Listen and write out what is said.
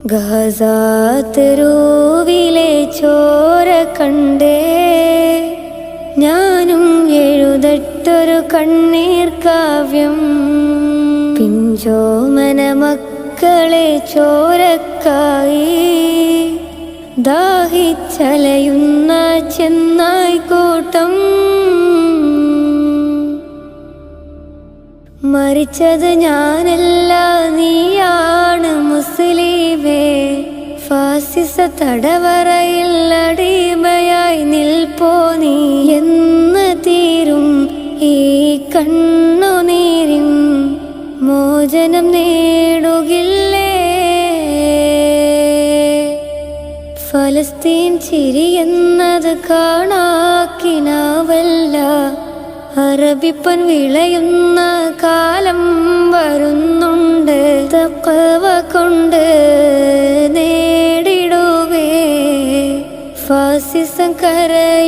ഗസാതെരുവിലെ ചോര കണ്ടേ ഞാനും എഴുതട്ടൊരു കണ്ണീർ കാവ്യം. പിഞ്ചോമന മക്കളെ ചോരക്കായി ദാഹിച്ചലയുന്ന ചെന്നായ്ക്കൂട്ടം. മരിച്ചത് ഞാനല്ല, നീയാണ് മുസ്ലിമേ. ഫാസിസ തടവറയിൽ അടിമയായി നിൽപ്പോ നീ. എന്ന് തീരും ഈ കണ്ണുനീരിൻ മോചനം നേടുകില്ലേ? ഫലസ്തീൻ ചിരിയെന്നത് കാണാക്കിനാവല്ല, അറബിപ്പൻ വിളയുന്ന കാലം വരുന്നുണ്ട്. തഖ്വ കൊണ്ട് നേടിടുവേ ഫാസിസം കരയും.